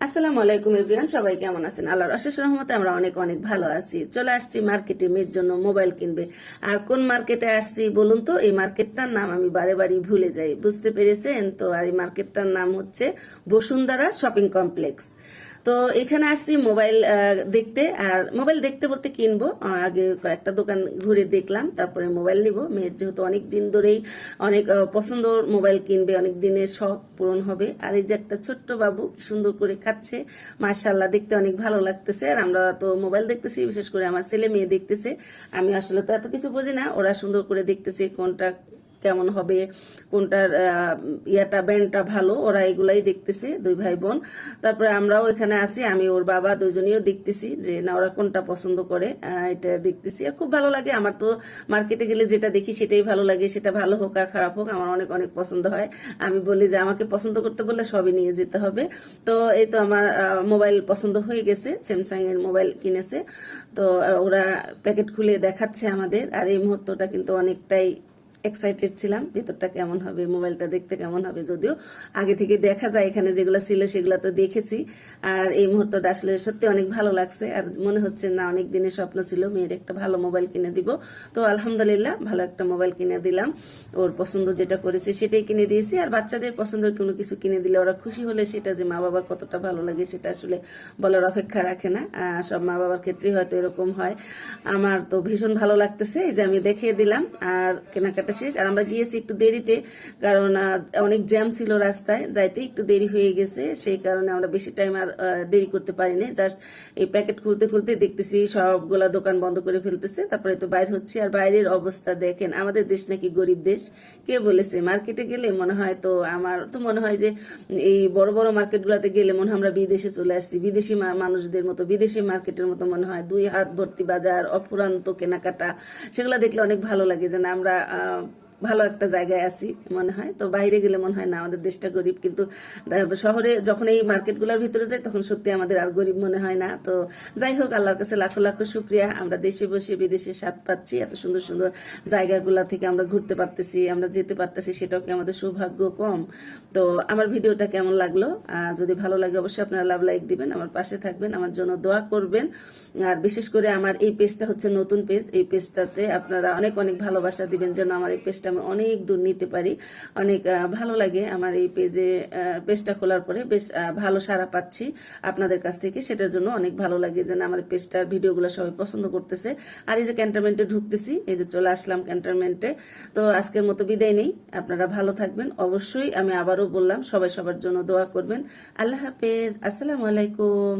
আসসালামু আলাইকুম এভরিওয়ান, সবাই কেমন আছেন? আল্লাহর অশেষ রহমতে আমরা অনেক অনেক ভালো আছি। চলে আসছি মার্কেটে মেয়ের জন্য মোবাইল কিনবে। আর কোন মার্কেটে আসছি বলুন তো? এই মার্কেটটার নাম আমি বারে বারে ভুলে যাই, বুঝতে পেরেছেন তো? আর এই মার্কেটটার নাম হচ্ছে বসুন্ধরা শপিং কমপ্লেক্স। তো এখানে আসছি মোবাইল দেখতে। আর মোবাইল দেখতে বলতে কিনবো, আগে কয়েকটা দোকান ঘুরে দেখলাম, তারপরে মোবাইল নিব। মেয়ের যেহেতু অনেক দিন ধরেই অনেক পছন্দ, মোবাইল কিনবে, অনেক দিনের শখ পূরণ হবে। আর এই যে একটা ছোট্ট বাবু কি সুন্দর করে খাচ্ছে, মাশাআল্লাহ, দেখতে অনেক ভালো লাগতেছে। আর আমরা তো মোবাইল দেখতেছি, বিশেষ করে আমার ছেলে মেয়ে দেখতেছে। আমি আসলে তো এত কিছু বুঝি না, ওরা সুন্দর করে দেখতেছে কোনটা কেমন হবে, কোনটার ইয়াটা ব্যান্ডটা ভালো, ওরা এগুলাই দেখতেছে, দুই ভাই বোন। তারপরে আমরাও এখানে আছি, আমি ওর বাবা দুজনেও দেখতেছি যে না ওরা কোনটা পছন্দ করে, এটা দেখতেছি। আর খুব ভালো লাগে। আমার তো মার্কেটে গেলে যেটা দেখি সেটাই ভালো লাগে, সেটা ভালো হোক আর খারাপ হোক, আমার অনেক অনেক পছন্দ হয়। আমি বলি যে আমাকে পছন্দ করতে বললে সবই নিয়ে যেতে হবে। তো এই তো আমার মোবাইল পছন্দ হয়ে গেছে, স্যামসাং এর মোবাইল কিনেছে। তো ওরা প্যাকেট খুলে দেখাচ্ছে আমাদের। আর এই মুহূর্তটা কিন্তু অনেকটাই এক্সাইটেড ছিলাম, ভিতরটা কেমন হবে, মোবাইলটা দেখতে কেমন হবে। যদিও আগে থেকে দেখা যায়, এখানে যেগুলো ছিল সেগুলো তো দেখেছি। আর এই মুহূর্তটা আসলে সত্যি অনেক ভালো লাগছে। আর মনে হচ্ছে না অনেক দিনের স্বপ্ন ছিল মেয়ের একটা ভালো মোবাইল কিনে দিব। তো আলহামদুলিল্লাহ ভালো একটা মোবাইল কিনে দিলাম। ওর পছন্দ যেটা করেছে সেটাই কিনে দিয়েছি। আর বাচ্চাদের পছন্দের কোনো কিছু কিনে দিলে ওরা খুশি হলে সেটা যে মা বাবার কতটা ভালো লাগে সেটা আসলে বলার অপেক্ষা রাখে না। সব মা বাবার ক্ষেত্রেই হয়তো এরকম হয়। আমার তো ভীষণ ভালো লাগতেছে, এই যে আমি দেখিয়ে দিলাম। আর কেনাকাটা শেষ। আর আমরা গিয়েছি একটু দেরিতে, কারণ অনেক জ্যাম ছিল রাস্তায়, যাইতে একটু দেরি হয়ে গেছে। সেই কারণে আমরা বেশি টাইম আর দেরি করতে পারিনি। জাস্ট এই প্যাকেট খুলতে খুলতে দেখতেছি সবগুলা দোকান বন্ধ করে ফেলতেছে, তারপরে তো বাইর হচ্ছে। আর বাইরের অবস্থা দেখেন, আমাদের দেশ নাকি গরিব দেশ? কে বলেছে? মার্কেটে গেলে মনে হয়, তো আমার তো মনে হয় যে এই বড় বড় মার্কেট গুলাতে গেলে মনে হয় আমরা বিদেশে চলে আসছি, বিদেশি মানুষদের মতো, বিদেশি মার্কেটের মতো মনে হয়। দুই হাত ভর্তি বাজার, অফুরন্ত কেনাকাটা, সেগুলো দেখলে অনেক ভালো লাগে যে না আমরা ভালো একটা জায়গায় আছি মনে হয়। তো বাইরে গেলে মনে হয় না আমাদের দেশটা গরিব, কিন্তু শহরে যখন এই মার্কেটগুলোর ভিতরে যাই তখন সত্যি আমাদের আর গরিব মনে হয় না। তো যাই হোক, আল্লাহর কাছে লাখো লাখো শুক্রিয়া, আমরা দেশে বসে বিদেশে স্বাদ পাচ্ছি, এত সুন্দর সুন্দর জায়গাগুলা থেকে আমরা ঘুরতে পারতেছি, আমরা যেতে পারতেছি, সেটাও কি আমাদের সৌভাগ্য কম? তো আমার ভিডিওটা কেমন লাগলো? যদি ভালো লাগে অবশ্যই আপনারা লাভ লাইক দিবেন, আমার পাশে থাকবেন, আমার জন্য দোয়া করবেন। আর বিশেষ করে আমার এই পেজটা হচ্ছে নতুন পেজ, এই পেজটাতে আপনারা অনেক অনেক ভালোবাসা দিবেন যেন আমার এই পেজটা আমি অনেক দূর নিতে পারি। অনেক ভালো লাগে আমার এই পেজটা খোলার পরে, বেশ ভালো সাড়া পাচ্ছি আপনাদের কাছ থেকে, সেটার জন্য অনেক ভালো লাগে যেন আমার পেজটার ভিডিওগুলো সবাই পছন্দ করতেছে। আর এই যে ক্যান্টনমেন্টে ঢুকতেছি, এই যে চলে আসলাম ক্যান্টনমেন্টে। তো আজকের মতো বিদায় নেই, আপনারা ভালো থাকবেন অবশ্যই। আমি আবারও বললাম, সবাই সবার জন্য দোয়া করবেন। আল্লাহ হাফেজ, আসসালামু আলাইকুম।